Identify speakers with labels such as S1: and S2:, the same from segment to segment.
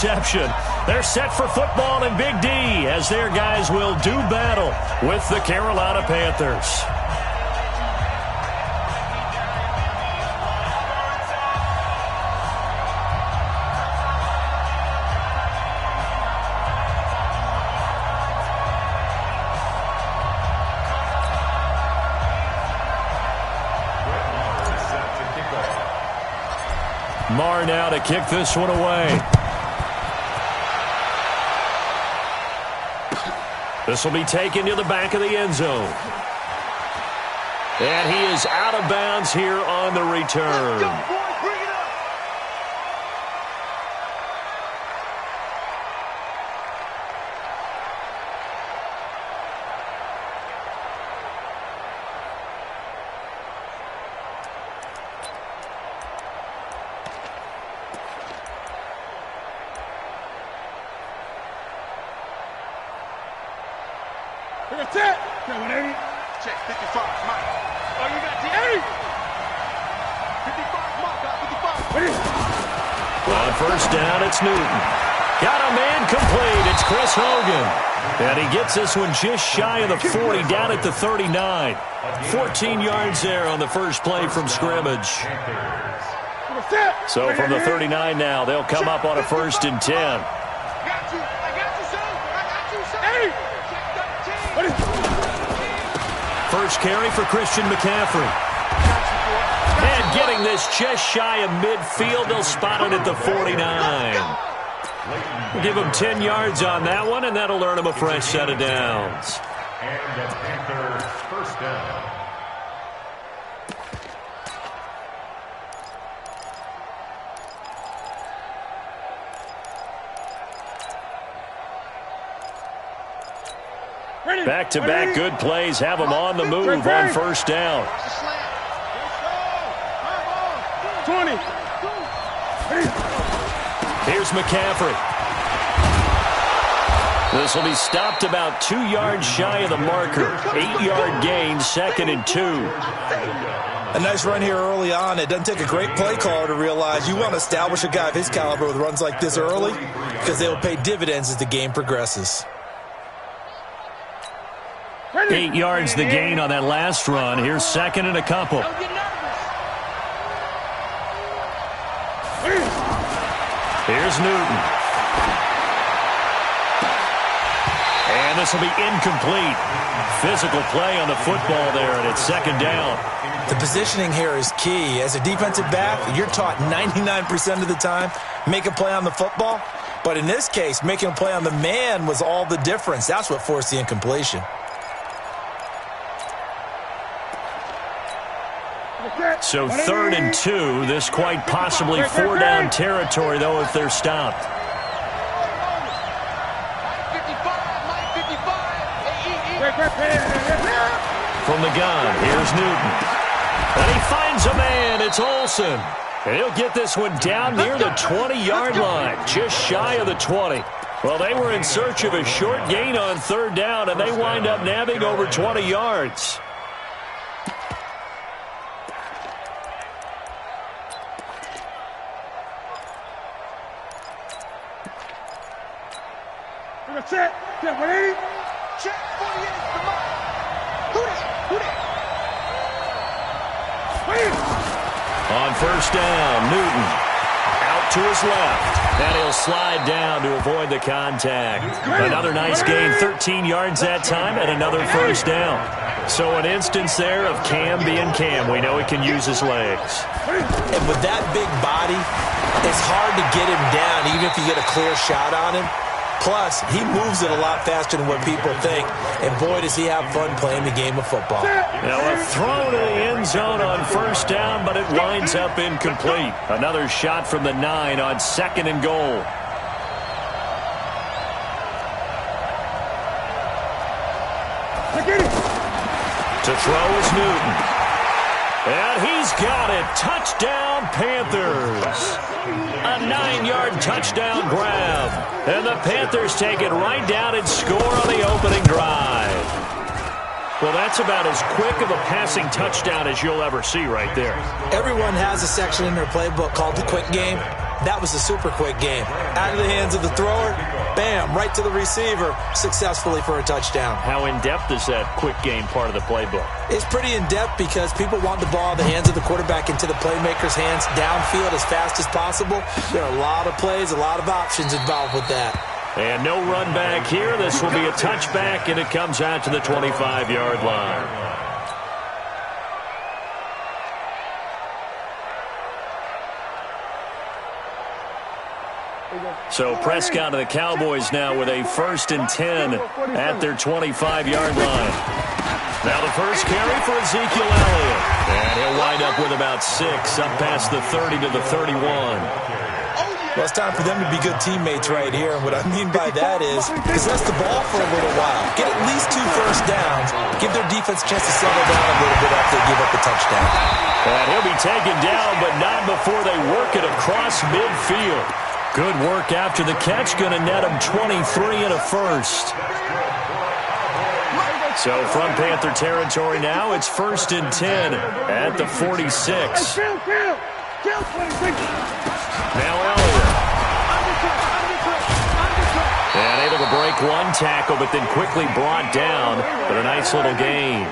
S1: reception. They're set for football in Big D as their guys will do battle with the Carolina Panthers. Marr now to kick this one away. This will be taken to the back of the end zone. And he is out of bounds here on the return.
S2: That's it. Check 55, Mike. Oh, you got the 80. 55, Mike. Got 55.
S1: On first down, it's Newton. Got a man complete. It's Chris Hogan. And he gets this one just shy of the 40, down at the 39. 14 yards there on the first play from scrimmage. So from the 39 now, they'll come up on a 1st and 10.
S2: I got you, son. I got you, son.
S1: First carry for Christian McCaffrey. And getting this just shy of midfield, they'll spot it at the 49. We'll give him 10 yards on that one, and that'll earn him a fresh set of downs.
S3: And the Panthers first down.
S1: Back-to-back good plays have him on the move on first down.
S2: 20.
S1: Here's McCaffrey. This will be stopped about 2 yards shy of the marker. 8-yard gain, 2nd and 2.
S4: A nice run here early on. It doesn't take a great play caller to realize you want to establish a guy of his caliber with runs like this early because they will pay dividends as the game progresses.
S1: 8 yards the gain on that last run. Here's 2nd and a couple. Here's Newton. And this will be incomplete. Physical play on the football there, and it's 2nd down.
S4: The positioning here is key. As a defensive back, you're taught 99% of the time, make a play on the football. But in this case, making a play on the man was all the difference. That's what forced the incompletion.
S1: So 3rd and 2. This quite possibly 4-down territory, though, if they're stopped. From the gun, here's Newton. And he finds a man. It's Olsen. And he'll get this one down near the 20-yard line, just shy of the 20. Well, they were in search of a short gain on 3rd down, and they wind up nabbing over 20 yards.
S2: That's it. Check 180. Check 48. Come on. Who that?
S1: On first down, Newton out to his left. And he'll slide down to avoid the contact. Another nice gain, 13 yards that time, and another first down. So an instance there of Cam being Cam. We know he can use his legs.
S4: And with that big body, it's hard to get him down, even if you get a clear shot on him. Plus, he moves it a lot faster than what people think. And boy, does he have fun playing the game of football.
S1: Now a throw to the end zone on first down, but it winds up incomplete. Another shot from the 9 on 2nd and goal. To throw is Newton. And he's got it. Touchdown, Panthers. A 9-yard touchdown grab. And the Panthers take it right down and score on the opening drive. Well, that's about as quick of a passing touchdown as you'll ever see right there.
S4: Everyone has a section in their playbook called the quick game. That was a super quick game. Out of the hands of the thrower, bam, right to the receiver, successfully for a touchdown.
S1: How in-depth is that quick game part of the playbook?
S4: It's pretty in-depth because people want the ball in the hands of the quarterback into the playmaker's hands downfield as fast as possible. There are a lot of plays, a lot of options involved with that.
S1: And no run back here. This will be a touchback, and it comes out to the 25-yard line. So Prescott and the Cowboys now with a 1st and 10 at their 25-yard line. Now the first carry for Ezekiel Elliott. And he'll wind up with about 6, up past the 30 to the 31.
S4: Well, it's time for them to be good teammates right here. And what I mean by that is possess the ball for a little while. Get at least 2 first downs. Give their defense a chance to settle down a little bit after they give up a touchdown.
S1: And he'll be taken down, but not before they work it across midfield. Good work after the catch. Going to net him 23 and a first. So from Panther territory now, it's 1st and 10 at the 46. Now Elliott. And able to break one tackle, but then quickly brought down. But a nice little gain.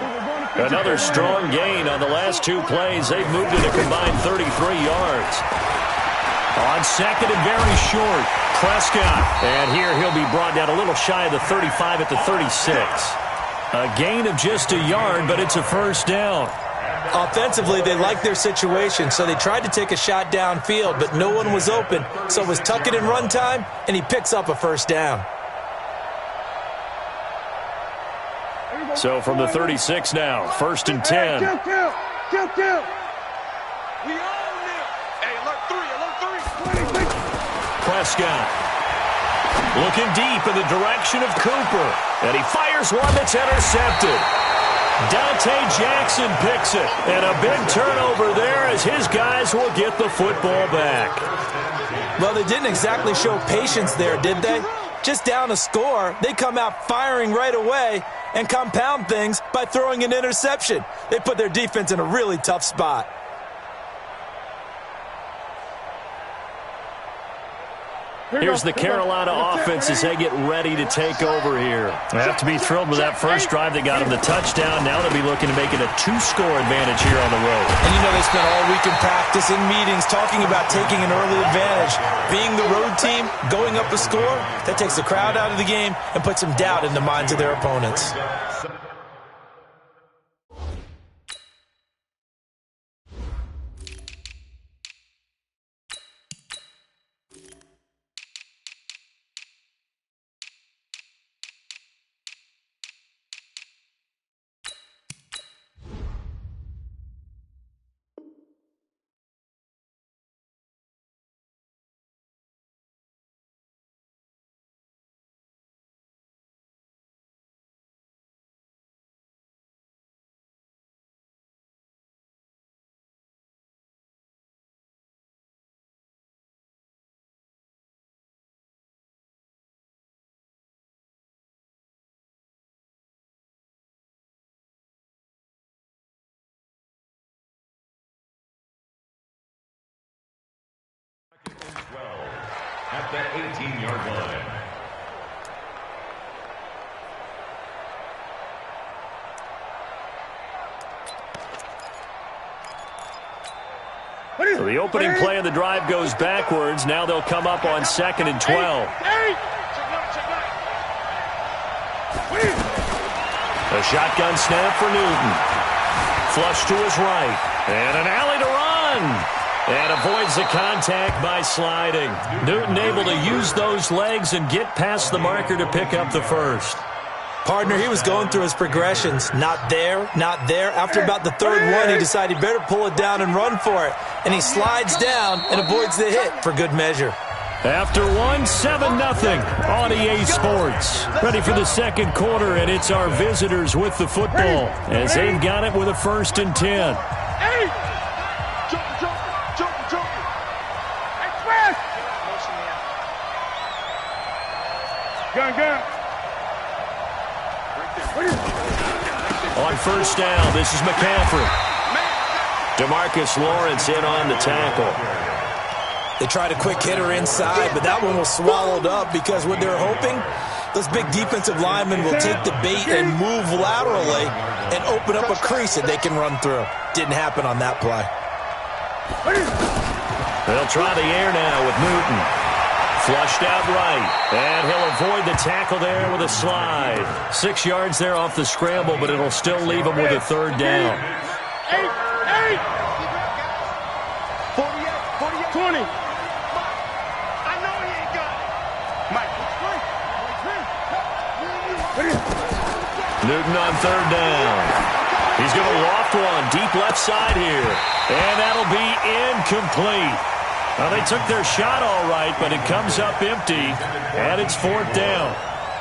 S1: Another strong gain on the last 2 plays. They've moved it a combined 33 yards. On 2nd and very short, Prescott. And here he'll be brought down a little shy of the 35 at the 36. A gain of just a yard, but it's a first down.
S4: Offensively, they liked their situation, so they tried to take a shot downfield, but no one was open. So it was tuck it in run time, and he picks up a first down.
S1: So from the 36 now, 1st and 10. Prescott looking deep in the direction of Cooper. And he fires one that's intercepted. Dante Jackson picks it. And a big turnover there as his guys will get the football back.
S4: Well, they didn't exactly show patience there, did they? Just down a score, they come out firing right away and compound things by throwing an interception. They put their defense in a really tough spot.
S1: Here's the Carolina offense as they get ready to take over here. They have to be thrilled with that first drive. They got them the touchdown. Now they'll be looking to make it a 2-score advantage here on the road.
S4: And you know they spent all week in practice, in meetings, talking about taking an early advantage. Being the road team, going up a score, that takes the crowd out of the game and puts some doubt in the minds of their opponents.
S3: At the 18-yard line.
S1: So the opening play of the drive goes backwards. Now they'll come up on 2nd and 12. A shotgun snap for Newton. Flush to his right. And an alley to run. And avoids the contact by sliding. Newton able to use those legs and get past the marker to pick up the first.
S4: Partner, he was going through his progressions. Not there, not there. After about the 3rd one, he decided he better pull it down and run for it. And he slides down and avoids the hit for good measure.
S1: After one, 7-0 on EA Sports. Ready for the second quarter, and it's our visitors with the football as they've got it with a 1st and 10. On 1st down, this is McCaffrey. DeMarcus Lawrence in on the tackle.
S4: They tried a quick hitter inside, but that one was swallowed up because what they're hoping, those big defensive linemen will take the bait and move laterally and open up a crease that they can run through. Didn't happen on that play.
S1: They'll try the air now with Newton. Flushed out right, and he'll avoid the tackle there with a slide. 6 yards there off the scramble, but it'll still leave him with a third down.
S2: 20. I know he ain't got it. Mike.
S1: Newton on third down. He's going to loft one deep left side here, and that'll be incomplete. Well, they took their shot all right, but it comes up empty, and it's fourth down.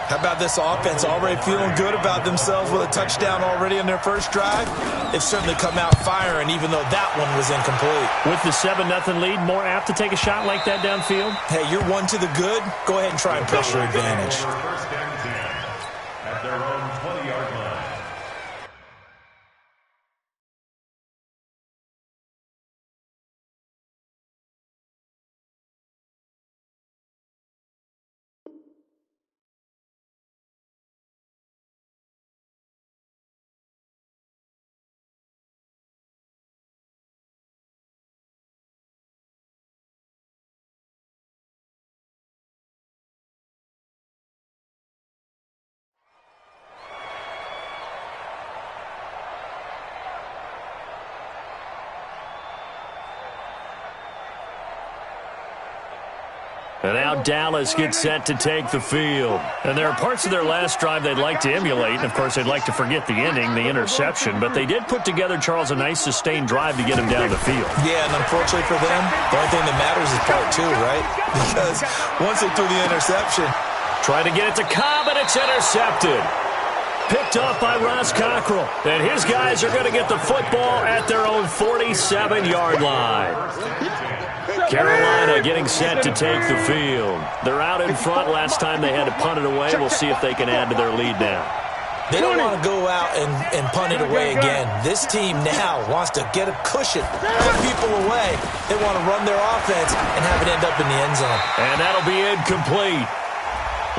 S4: How about this offense already feeling good about themselves with a touchdown already in their first drive? They've certainly come out firing, even though that one was incomplete.
S1: With the 7-0 lead, more apt to take a shot like that downfield?
S4: Hey, you're one to the good. Go ahead and try and pressure advantage.
S3: First and 10 at their own 20-yard line.
S1: And now Dallas gets set to take the field. And there are parts of their last drive they'd like to emulate. And, of course, they'd like to forget the inning, the interception. But they did put together, Charles, a nice sustained drive to get him down the field.
S4: Yeah, and unfortunately for them, the only thing that matters is part two, right? Because once they threw the interception.
S1: Try to get it to Cobb, and it's intercepted. Picked off by Ross Cockrell. And his guys are going to get the football at their own 47-yard line. Carolina getting set to take the field. They're out in front. Last time they had to punt it away. We'll see if they can add to their lead now.
S4: They don't want to go out and punt it away again. This team now wants to get a cushion, put people away. They want to run their offense and have it end up in the end zone.
S1: And that'll be incomplete.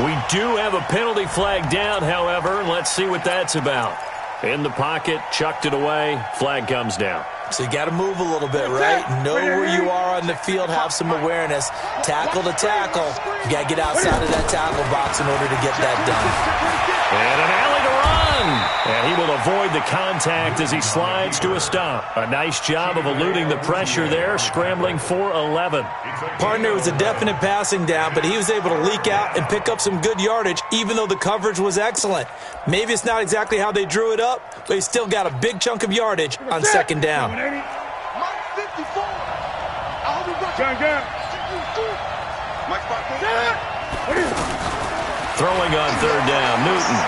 S1: We do have a penalty flag down, however. Let's see what that's about. In the pocket, chucked it away. Flag comes down.
S4: So you got to move a little bit, right? Know where you are on the field, have some awareness. Tackle to tackle. You got to get outside of that tackle box in order to get that done.
S1: And an alley to run. And he will avoid the contact as he slides to a stop. A nice job of eluding the pressure there, scrambling for 11.
S4: Partner was a definite passing down, but he was able to leak out and pick up some good yardage, even though the coverage was excellent. Maybe it's not exactly how they drew it up, but he still got a big chunk of yardage on second down.
S1: Throwing on third down, Newton.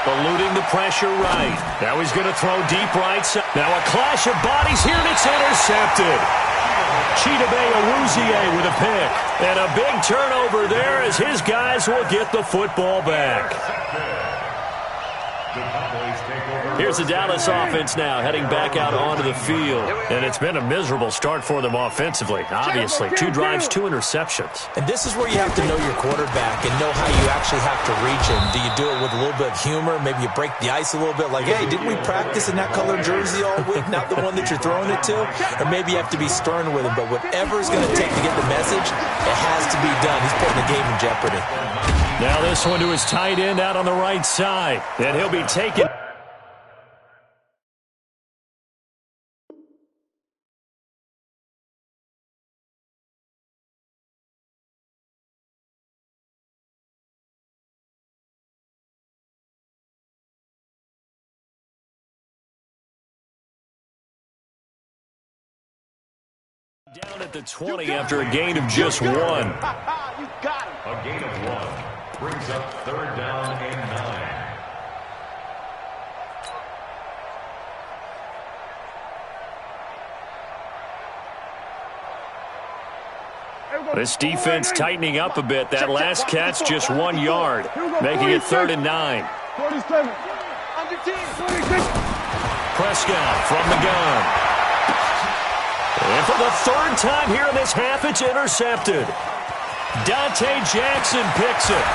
S1: Eluding the pressure right. Now he's going to throw deep right side. Now a clash of bodies here, and it's intercepted. Chidobe Awuzie with a pick. And a big turnover there as his guys will get the football back. Here's the Dallas offense now heading back out onto the field. And it's been a miserable start for them offensively. Obviously, 2 drives, 2 interceptions.
S4: And this is where you have to know your quarterback and know how you actually have to reach him. Do you do it with a little bit of humor? Maybe you break the ice a little bit like, hey, didn't we practice in that color jersey all week? Not the one that you're throwing it to? Or maybe you have to be stern with him. But whatever it's going to take to get the message, it has to be done. He's putting the game in jeopardy.
S1: Now this one to his tight end out on the right side. And he'll be taken. Down at the 20 after a gain of just 1.
S3: A gain of 1 brings up third down and
S1: 9. This defense tightening up a bit. That last catch just 1 yard, making it third and 9. Prescott from the gun. And for the third time here in this half, it's intercepted. Dante Jackson picks it.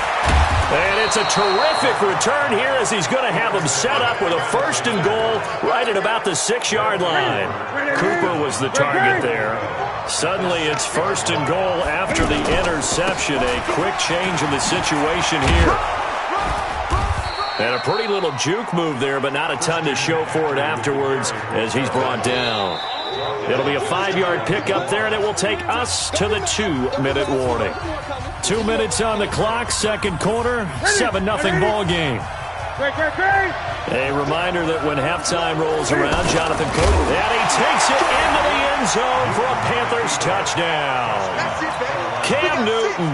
S1: And it's a terrific return here as he's going to have him set up with a 1st and goal right at about the 6-yard line. Cooper was the target there. Suddenly it's 1st and goal after the interception. A quick change in the situation here. And a pretty little juke move there, but not a ton to show for it afterwards as he's brought down. It'll be a 5-yard pickup there, and it will take us to the 2-minute warning. 2 minutes on the clock, second quarter, 7-0 ball game. A reminder that when halftime rolls around, Jonathan Cook, and he takes it into the end zone for a Panthers touchdown. Cam Newton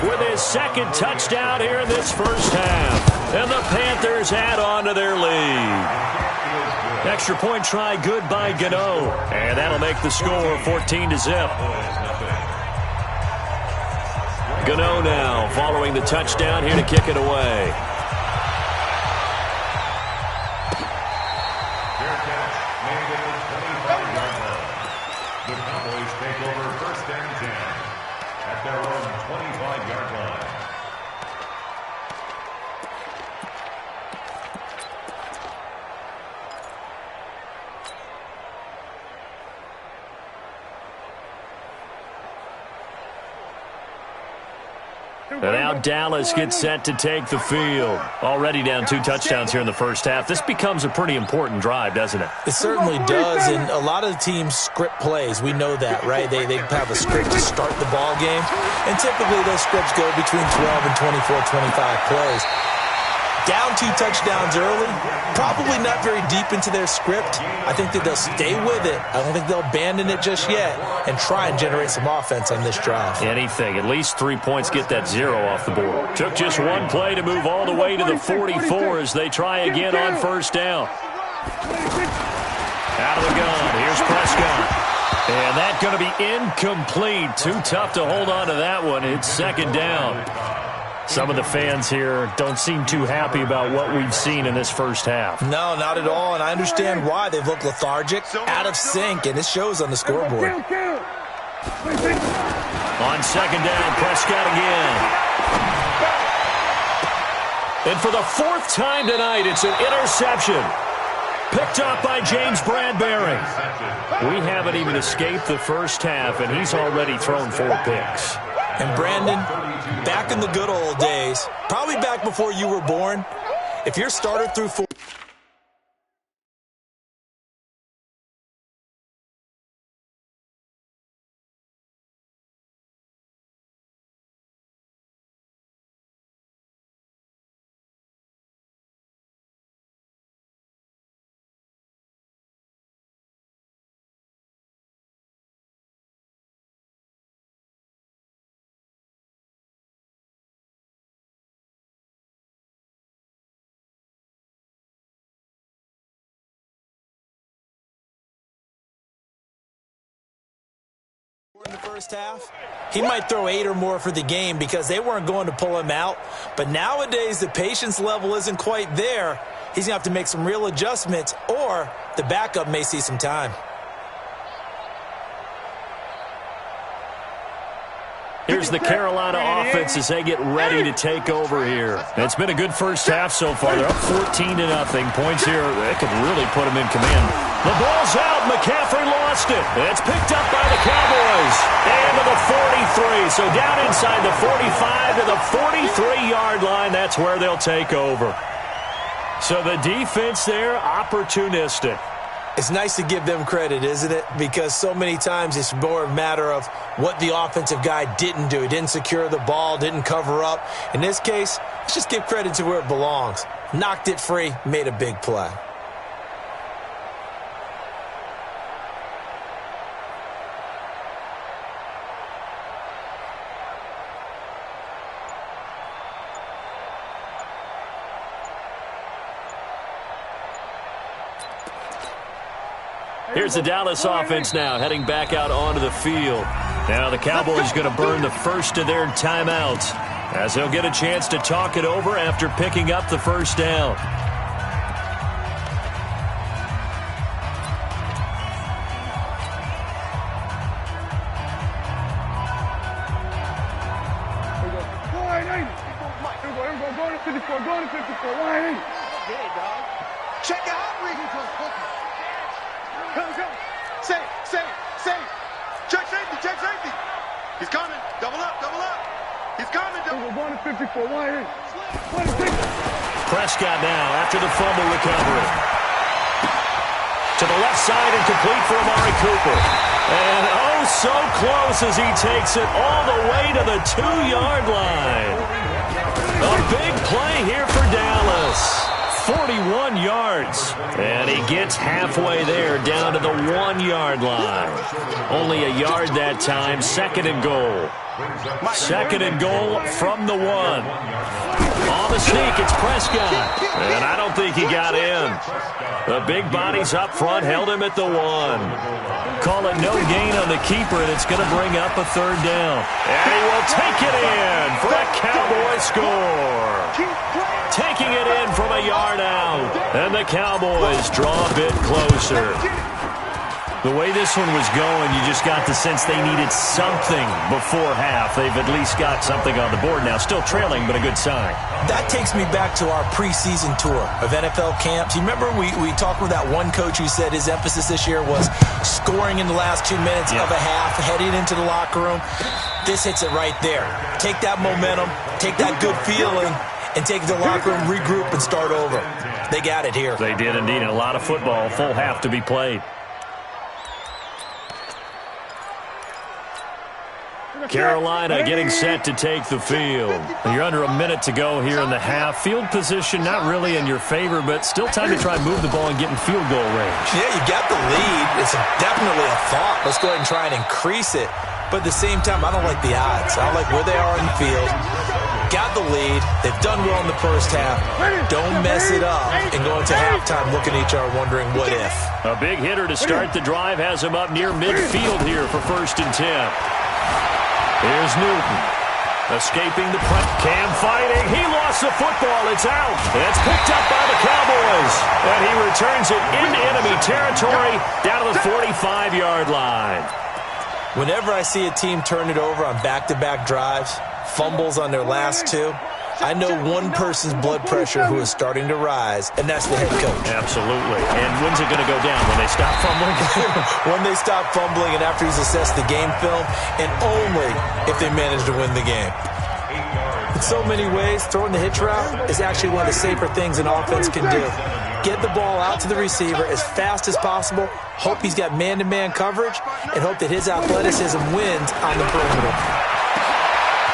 S1: with his 2nd touchdown here in this first half. And the Panthers add on to their lead. Extra point try good by Gano. And that'll make the score 14-0. Gano now following the touchdown here to kick it away.
S3: The Cowboys take over 1st and 10 at their own 25-yard line.
S1: And now Dallas gets set to take the field. Already down 2 touchdowns here in the first half. This becomes a pretty important drive, doesn't it?
S4: It certainly does, and a lot of the teams script plays. We know that, right? They have a script to start the ball game, and typically those scripts go between 12 and 24, 25 plays. Down 2 touchdowns early, probably not very deep into their script. I think that they'll stay with it. I don't think they'll abandon it just yet and try and generate some offense on this drive.
S1: Anything. At least 3 points, get that 0 off the board. Took just 1 play to move all the way to the 44 as they try again on 1st down. Out of the gun. Here's Prescott. And that's going to be incomplete. Too tough to hold on to that one. It's 2nd down. Some of the fans here don't seem too happy about what we've seen in this first half.
S4: No, not at all, and I understand why. They've looked lethargic, out of sync, and it shows on the scoreboard.
S1: On 2nd down, Prescott again. And for the 4th time tonight, it's an interception. Picked up by James Bradbury. We haven't even escaped the first half, and he's already thrown 4 picks.
S4: And Brandon, back in the good old days, probably back before you were born, if your starter threw 4... in the first half, he might throw 8 or more for the game because they weren't going to pull him out. But nowadays, the patience level isn't quite there. He's going to have to make some real adjustments, or the backup may see some time.
S1: Here's the Carolina offense as they get ready to take over here. It's been a good first half so far. They're up 14-0. Points here, they could really put them in command. The ball's out. McCaffrey lost it. It's picked up by the Cowboys. And to the 43. So down inside the 45 to the 43-yard line. That's where they'll take over. So the defense there, opportunistic.
S4: It's nice to give them credit, isn't it? Because so many times it's more a matter of what the offensive guy didn't do. He didn't secure the ball, didn't cover up. In this case, let's just give credit to where it belongs. Knocked it free, made a big play.
S1: Here's the Dallas offense now, heading back out onto the field. Now the Cowboys going to burn the first of their timeouts as they'll get a chance to talk it over after picking up the first down.
S2: Go to 54. Go to 54. Line in. Yeah, dog. Check it out, Regan. Come. Save. Check safety. He's coming. Double up. He's coming. Go to 54. Line in.
S1: Prescott now after the fumble recovery. To the left side and complete for Amari Cooper. And oh, so close as he takes it all the way to the 2-yard line. A big play here for Dallas. 41 yards. And he gets halfway there down to the 1-yard line. Only a yard that time. Second and goal. Second and goal from the 1. On the sneak, it's Prescott. And I don't think he got in. The big bodies up front held him at the 1. Call it no gain on the keeper, and it's going to bring up a third down. And he will take it in for a Cowboy score. Taking it in from a yard out. And the Cowboys draw a bit closer. The way this one was going, you just got the sense they needed something before half. They've at least got something on the board now. Still trailing, but a good sign.
S4: That takes me back to our preseason tour of NFL camps. You remember we talked with that one coach who said his emphasis this year was scoring in the last 2 minutes of a half, heading into the locker room. This hits it right there. Take that momentum, take that good feeling, and take it to the locker room, regroup, and start over. They got it here.
S1: They did indeed. A lot of football, full half to be played. Carolina getting set to take the field. You're under a minute to go here in the half. Field position not really in your favor, but still time to try and move the ball and get in field goal range.
S4: Yeah, you got the lead. It's definitely a thought. Let's go ahead and try and increase it. But at the same time, I don't like the odds. I don't like where they are in the field. Got the lead. They've done well in the first half. Don't mess it up and go into halftime looking at each other wondering what if.
S1: A big hitter to start the drive has him up near midfield here for 1st and 10. Here's Newton. Escaping the press. Cam fighting. He lost the football. It's out. It's picked up by the Cowboys. And he returns it into enemy territory down to the 45-yard line.
S4: Whenever I see a team turn it over on back-to-back drives, fumbles on their last 2, I know one person's blood pressure who is starting to rise, and that's the head coach.
S1: Absolutely. And when's it going to go down? When they stop fumbling?
S4: When they stop fumbling and after he's assessed the game film, and only if they manage to win the game. In so many ways, throwing the hitch route is actually one of the safer things an offense can do. Get the ball out to the receiver as fast as possible, hope he's got man-to-man coverage, and hope that his athleticism wins on the perimeter.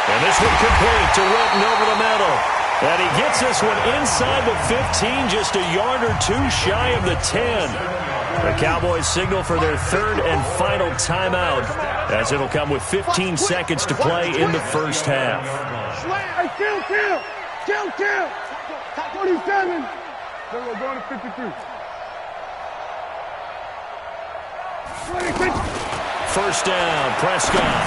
S1: And this one complete to Wilton over the middle. And he gets this one inside the 15, just a yard or 2 shy of the 10. The Cowboys signal for their 3rd and final timeout, as it'll come with 15 seconds to play in the first half.
S2: Kill. 47. We're going to 53.
S1: 1st down, Prescott.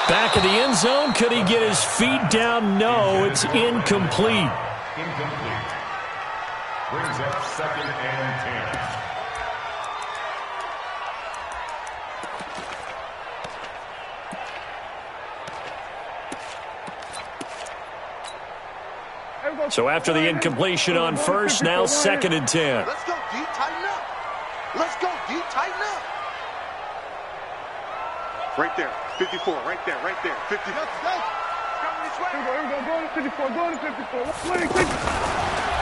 S1: Back of the end zone. Could he get his feet down? No, it's incomplete.
S3: Incomplete. Brings up 2nd and 10.
S1: So after the incompletion on 1st, now 2nd and 10.
S2: Let's go deep, tighten up. Let's go deep, tighten up. Right there, 54, right there. 50. Go to 54, go to 54.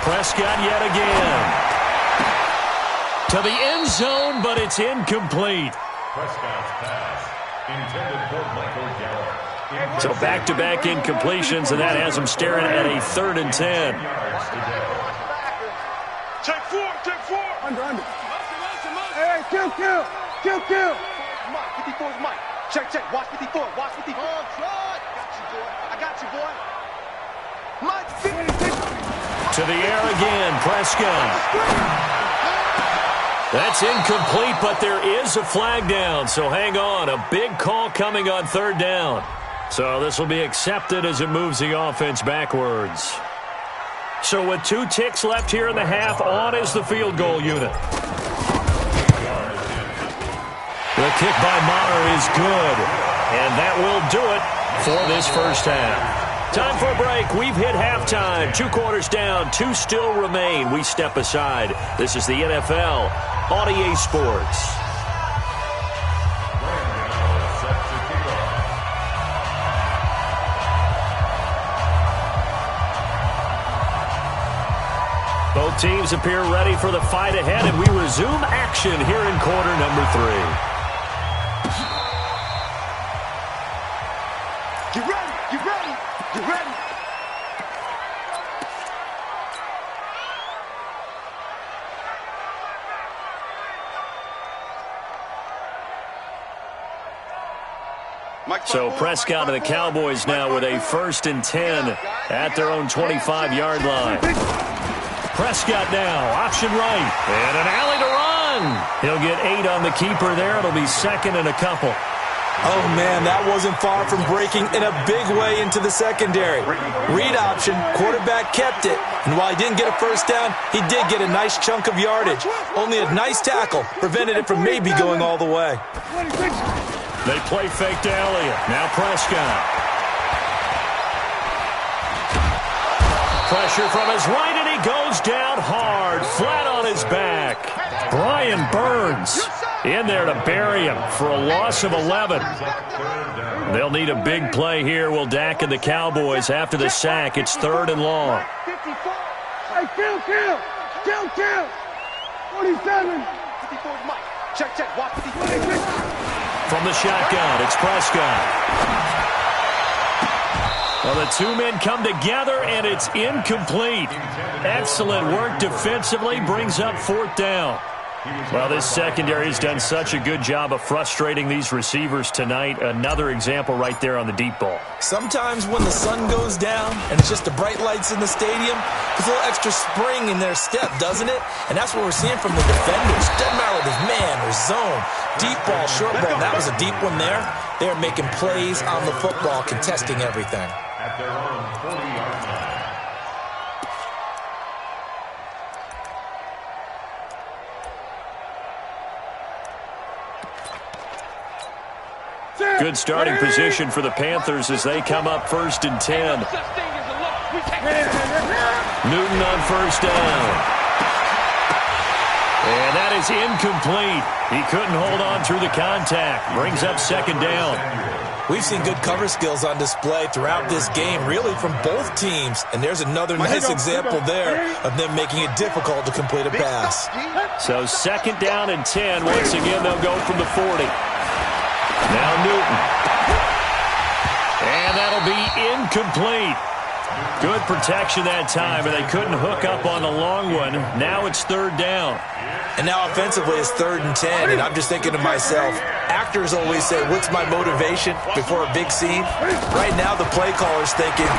S1: Prescott yet again. To the end zone, but it's incomplete.
S3: Prescott's pass intended for Michael Gallup.
S1: So back-to-back incompletions, and that has him staring at a 3rd and 10.
S2: Check 4. Under. Hey, kill. 54's Mike. Check. Watch 54. Oh, God. I got you, boy. Mike.
S1: To the air again, Prescott. That's incomplete, but there is a flag down, so hang on. A big call coming on 3rd down. So this will be accepted as it moves the offense backwards. So with 2 ticks left here in the half, on is the field goal unit. The kick by Maher is good, and that will do it for this first half. Time for a break. We've hit halftime. 2 quarters down. 2 still remain. We step aside. This is the NFL on EA Sports. Both teams appear ready for the fight ahead, and we resume action here in quarter number 3.
S2: Get ready, get ready, get ready.
S1: So Prescott and the Cowboys now with a 1st and 10 at their own 25-yard line. Prescott now, option right, and an alley to run. He'll get 8 on the keeper there. It'll be 2nd and a couple.
S4: Oh, man, that wasn't far from breaking in a big way into the secondary. Read option, quarterback kept it, and while he didn't get a first down, he did get a nice chunk of yardage. Only a nice tackle prevented it from maybe going all the way.
S1: They play fake to Elliott. Now Prescott. Pressure from his right, and he goes down hard, flat on his back. Brian Burns in there to bury him for a loss of 11. They'll need a big play here, will Dak and the Cowboys after the sack. It's 3rd and long.
S2: Hey, kill. 47. 54 is Mike. Check. Watch 56.
S1: From the shotgun, it's Prescott. Well, the 2 men come together, and it's incomplete. Excellent work defensively, brings up 4th down. Well, this secondary has done such a good job of frustrating these receivers tonight. Another example right there on the deep ball.
S4: Sometimes when the sun goes down and it's just the bright lights in the stadium, there's a little extra spring in their step, doesn't it? And that's what we're seeing from the defenders. Doesn't matter whether it's man or zone, deep ball, short ball. That was a deep one there. They're making plays on the football, contesting everything.
S3: At their own 40-yard line.
S1: Good starting position for the Panthers as they come up 1st and 10. Newton on 1st down. And that is incomplete. He couldn't hold on through the contact. Brings up 2nd down.
S4: We've seen good cover skills on display throughout this game, really from both teams. And there's another nice example there of them making it difficult to complete a pass.
S1: So 2nd down and 10. Once again, they'll go from the 40. Now Newton. And that'll be incomplete. Good protection that time, and they couldn't hook up on the long one. Now it's 3rd down.
S4: And now offensively it's 3rd and 10, and I'm just thinking to myself, actors always say, what's my motivation before a big scene? Right now the play caller's thinking,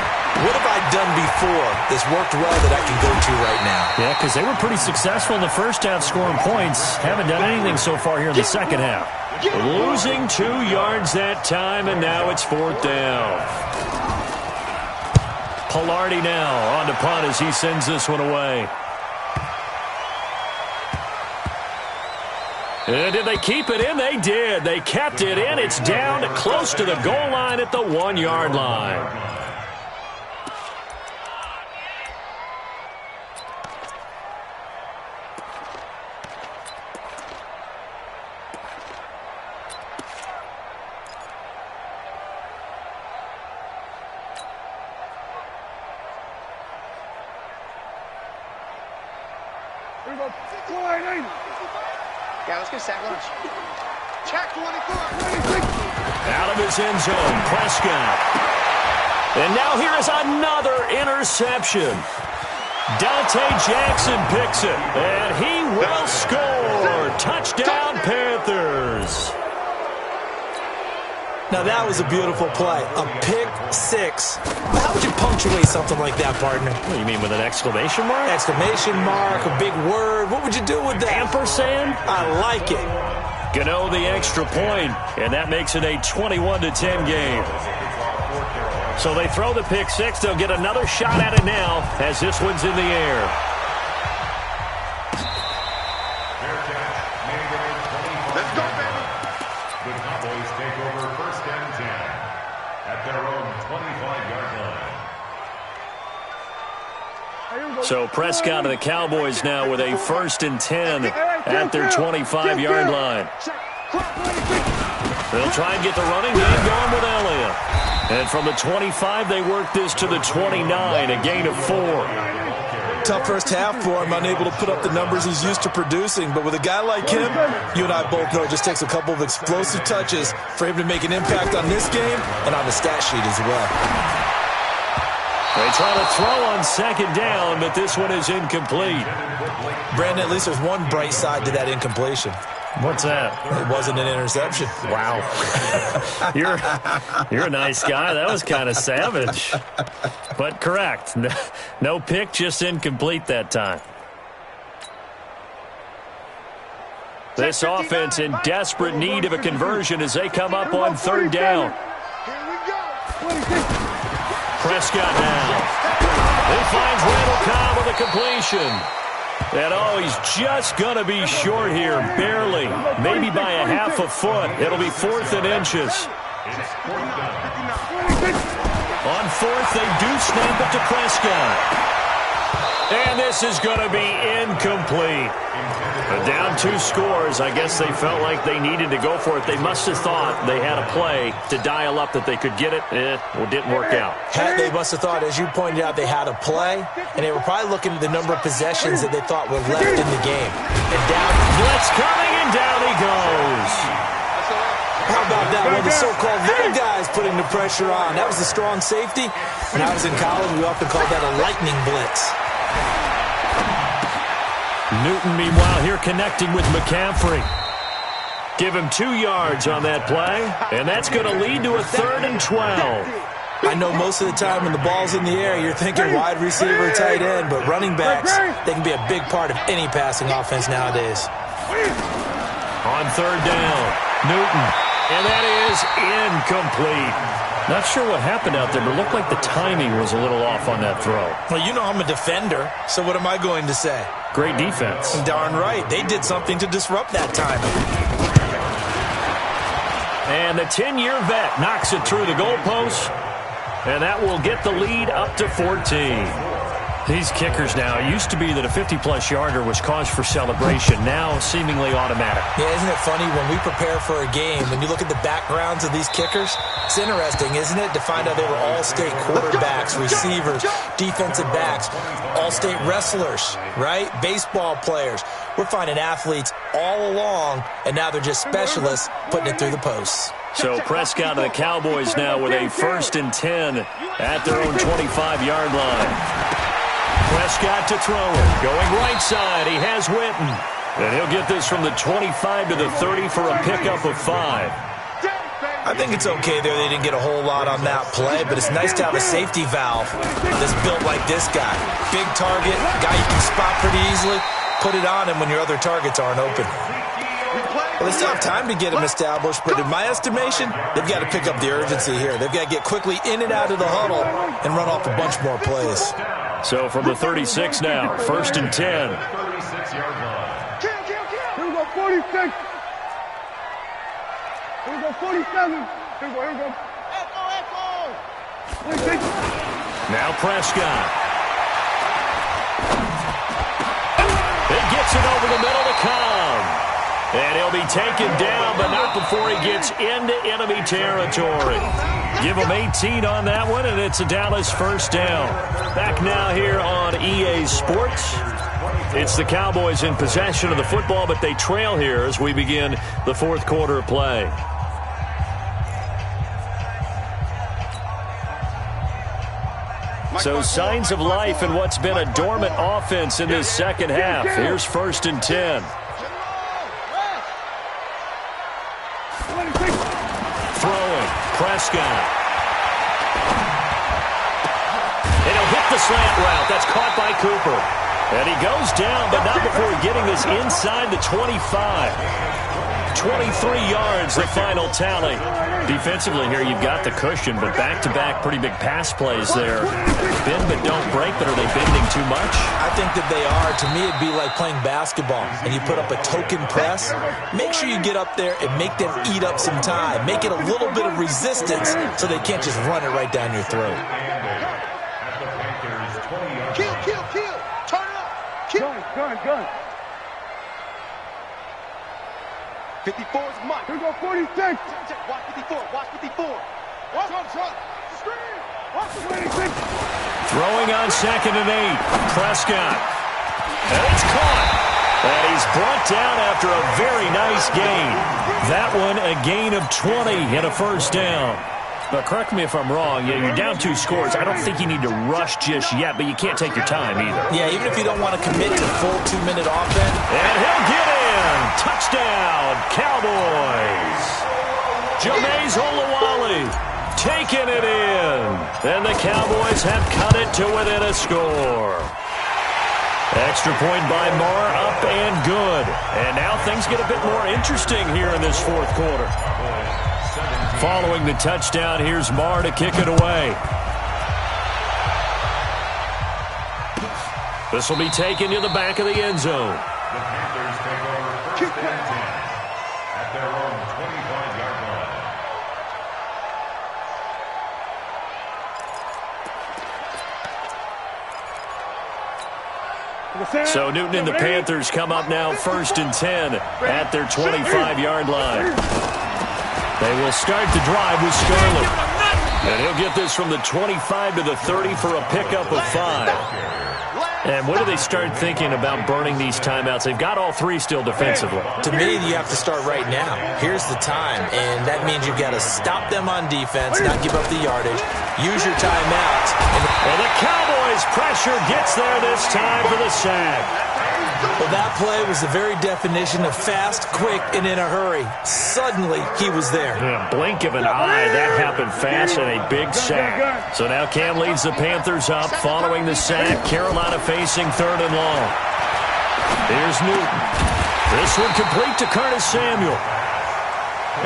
S4: what have I done before that's worked well that I can go to right now?
S1: Yeah, because they were pretty successful in the first half scoring points. Haven't done anything so far here in the second half. Losing 2 yards that time, and now it's 4th down. Pilardi now on to punt as he sends this one away. And did they keep it in? They did. They kept it in. It's down close to the goal line at the 1-yard line.
S2: Yeah, let's get sack lunch. Check 24.
S1: Out of his end zone, Prescott. And now here is another interception. Dante Jackson picks it, and he will score. Touchdown, Panthers.
S4: Now that was a beautiful play. A pick 6. How would you punctuate something like that, partner?
S1: What do you mean, with an exclamation mark?
S4: Exclamation mark, a big word. What would you do with that?
S1: Ampersand?
S4: I like it.
S1: Gano the extra point, and that makes it a 21-10 game. So they throw the pick 6. They'll get another shot at it now as this one's in the air.
S2: Let's go, baby.
S3: The Cowboys take over 1st and 10 at their own
S1: So Prescott and the Cowboys now with a 1st and 10 at their 25-yard line. They'll try and get the running game going with Elliott. And from the 25, they work this to the 29, a gain of 4.
S4: Tough first half for him, unable to put up the numbers he's used to producing. But with a guy like him, you and I both know it just takes a couple of explosive touches for him to make an impact on this game and on the stat sheet as well.
S1: They try to throw on 2nd down, but this one is incomplete.
S4: Brandon, at least there's one bright side to that incompletion.
S1: What's that?
S4: It wasn't an interception.
S1: Wow. You're a nice guy. That was kind of savage. But correct. No pick, just incomplete that time. This offense in desperate need of a conversion as they come up on 3rd down. Prescott now. He finds Randall Cobb with a completion. And, he's just going to be short here, barely, maybe by a half a foot. It'll be 4th and inches. On 4th, they do snap it to Prescott. And this is going to be incomplete. But down 2 scores, I guess they felt like they needed to go for it. They must have thought they had a play to dial up that they could get it. Well, it didn't work out.
S4: They must have thought, as you pointed out, they had a play, and they were probably looking at the number of possessions that they thought were left in the game. And down,
S1: blitz coming, and down he goes.
S4: How about that? One of the so-called little guys putting the pressure on. That was a strong safety. When I was in college, we often called that a lightning blitz.
S1: Newton, meanwhile, here connecting with McCaffrey. Give him 2 yards on that play, and that's going to lead to a 3rd and 12.
S4: I know most of the time when the ball's in the air, you're thinking wide receiver, tight end, but running backs, they can be a big part of any passing offense nowadays.
S1: On 3rd down, Newton, and that is incomplete. Not sure what happened out there, but it looked like the timing was a little off on that throw.
S4: Well, you know I'm a defender, so what am I going to say?
S1: Great defense.
S4: Darn right. They did something to disrupt that timing.
S1: And the 10-year vet knocks it through the goalpost, and that will get the lead up to 14. These kickers now, it used to be that a 50-plus yarder was cause for celebration, now seemingly automatic.
S4: Yeah, isn't it funny when we prepare for a game, when you look at the backgrounds of these kickers, it's interesting, isn't it, to find out they were all-state quarterbacks, receivers, defensive backs, all-state wrestlers, right? Baseball players. We're finding athletes all along, and now they're just specialists putting it through the posts.
S1: So Prescott and the Cowboys now with a 1st and 10 at their own 25-yard line. Prescott to throw it. Going right side, he has Witten. And he'll get this from the 25 to the 30 for a pickup of 5.
S4: I think it's okay there. They didn't get a whole lot on that play, but it's nice to have a safety valve that's built like this guy. Big target, guy you can spot pretty easily. Put it on him when your other targets aren't open. Well, they still have time to get him established, but in my estimation, they've got to pick up the urgency here. They've got to get quickly in and out of the huddle and run off a bunch more plays.
S1: So from the 36 now, 1st and 10.
S2: Here we go, 46. Here we go, 47. Here we go. Echo.
S1: Now Prescott. It gets it over the middle to Cobb. And he'll be taken down, but not before he gets into enemy territory. Give him 18 on that one, and it's a Dallas 1st down. Back now here on EA Sports. It's the Cowboys in possession of the football, but they trail here as we begin the 4th quarter of play. So signs of life in what's been a dormant offense in this second half. Here's 1st and 10. Throwing, Prescott. And he'll hit the slant route. That's caught by Cooper. And he goes down, but not before getting this inside the 25. 23 yards, the final tally. Defensively here, you've got the cushion, but back-to-back pretty big pass plays there. Bend but don't break, but are they bending too much?
S4: I think that they are. To me, it'd be like playing basketball, and you put up a token press. Make sure you get up there and make them eat up some time. Make it a little bit of resistance so they can't just run it right down your throat.
S2: Kill. Gun. 54 is Mike. Here go 46. Watch 54. Watch 54. Watch. Screen. Watch 26.
S1: Throwing on 2nd and 8. Prescott. And it's caught. And he's brought down after a very nice gain. That one a gain of 20 and a first down. But correct me if I'm wrong, you're down 2 scores. I don't think you need to rush just yet, but you can't take your time either.
S4: Yeah, even if you don't want to commit to full 2-minute offense.
S1: And he'll get in. Touchdown, Cowboys. Jameis Olawale taking it in. And the Cowboys have cut it to within a score. Extra point by Marr, up and good. And now things get a bit more interesting here in this 4th quarter. Following the touchdown, here's Marr to kick it away. This will be taken to the back of the end zone.
S3: The Panthers take over 1st and 10 at their own 25-yard line.
S1: So Newton and the Panthers come up now 1st and 10 at their 25-yard line. They will start the drive with Scarlett. And he'll get this from the 25 to the 30 for a pickup of 5. And when do they start thinking about burning these timeouts? They've got all 3 still defensively.
S4: To me, you have to start right now. Here's the time, and that means you've got to stop them on defense, not give up the yardage, use your timeouts.
S1: And the Cowboys' pressure gets there this time for the sack.
S4: Well, that play was the very definition of fast, quick, and in a hurry. Suddenly, he was there.
S1: Yeah, blink of an eye, that happened fast and a big sack. So now Cam leads the Panthers up following the sack. Carolina facing 3rd and long. Here's Newton. This one complete to Curtis Samuel.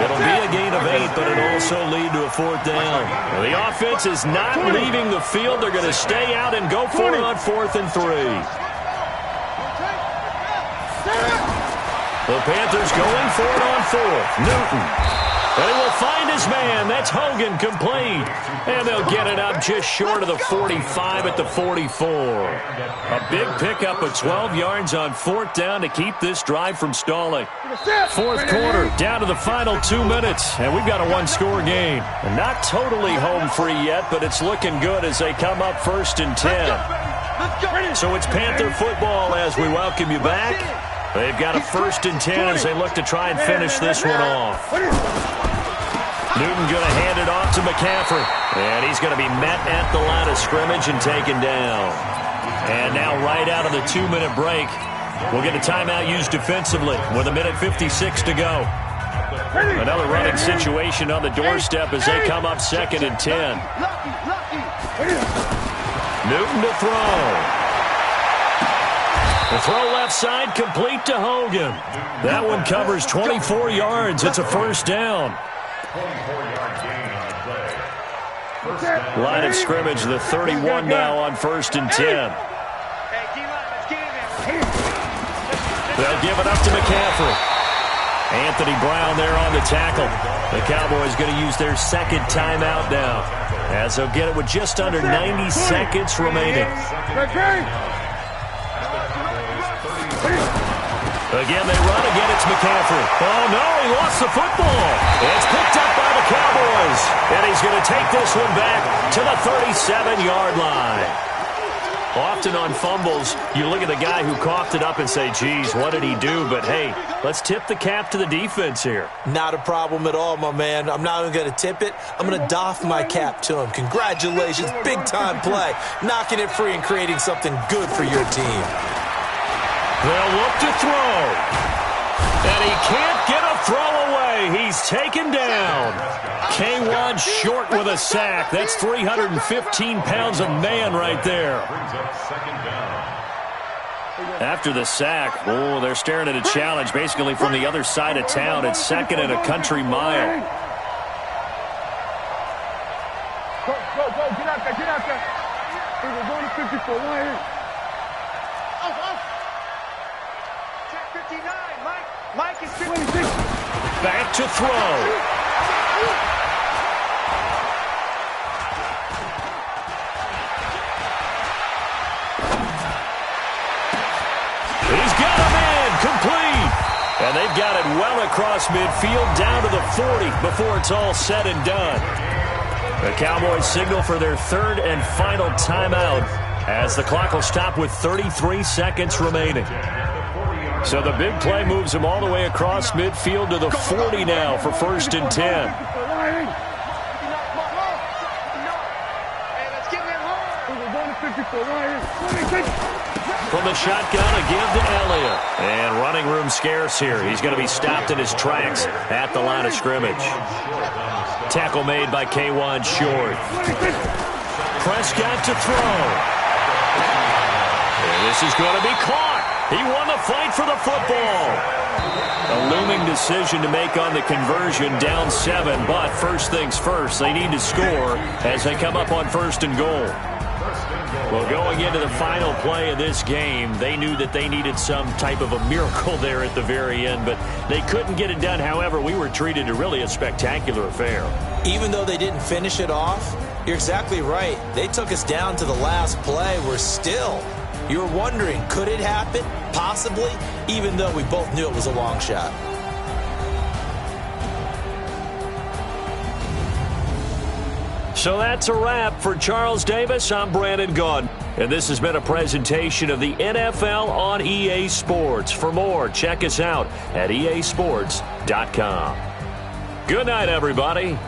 S1: It'll be a gain of 8, but it'll also lead to a 4th down. Well, the offense is not leaving the field. They're going to stay out and go for it on 4th and 3. The Panthers going for it on 4th. Newton. And he will find his man. That's Hogan complete. And they'll get it up just short of the 45 at the 44. A big pickup of 12 yards on 4th down to keep this drive from stalling. 4th quarter, down to the final 2 minutes. And we've got a 1-score game. And not totally home free yet, but it's looking good as they come up 1st and 10. So it's Panther football as we welcome you back. They've got a 1st and 10 as they look to try and finish this one off. Newton going to hand it off to McCaffrey. And he's going to be met at the line of scrimmage and taken down. And now right out of the 2-minute break, we'll get a timeout used defensively with 1:56 to go. Another running situation on the doorstep as they come up 2nd and 10. Newton to throw. The throw left side complete to Hogan. That one covers 24 yards. It's a 1st down.
S3: 24-yard gain on the play.
S1: Line of scrimmage, the 31 now on 1st and 10. They'll give it up to McCaffrey. Anthony Brown there on the tackle. The Cowboys going to use their 2nd timeout now, as they'll get it with just under 90 seconds remaining. Again, they run. Again, it's McCaffrey. Oh, no, he lost the football. It's picked up by the Cowboys. And he's going to take this one back to the 37-yard line. Often on fumbles, you look at the guy who coughed it up and say, geez, what did he do? But, hey, let's tip the cap to the defense here.
S4: Not a problem at all, my man. I'm not even going to tip it. I'm going to doff my cap to him. Congratulations. Big-time play. Knocking it free and creating something good for your team.
S1: They'll look to throw. And he can't get a throw away. He's taken down. K1 short with a sack. That's 315 pounds of man right there. After the sack, oh, they're staring at a challenge basically from the other side of town. It's 2nd and a country mile.
S2: Go, get out there. We're going to 54, right here. Check 59, Mike is 56.
S1: Back to throw. And they've got it well across midfield, down to the 40 before it's all said and done. The Cowboys signal for their third and final timeout as the clock will stop with 33 seconds remaining. So the big play moves them all the way across midfield to the 40 now for 1st and 10. From the shotgun, a give to Elliott. And running room scarce here. He's going to be stopped in his tracks at the line of scrimmage. Tackle made by K'Wan Short. Prescott to throw. And this is going to be caught. He won the fight for the football. A looming decision to make on the conversion, down 7. But first things first, they need to score as they come up on 1st and goal. Well, going into the final play of this game, they knew that they needed some type of a miracle there at the very end, but they couldn't get it done. However, we were treated to really a spectacular affair. Even though they didn't finish it off, you're exactly right. They took us down to the last play. We're still, you were wondering, could it happen? Possibly, even though we both knew it was a long shot. So that's a wrap for Charles Davis. I'm Brandon Gaudin, and this has been a presentation of the NFL on EA Sports. For more, check us out at easports.com. Good night, everybody.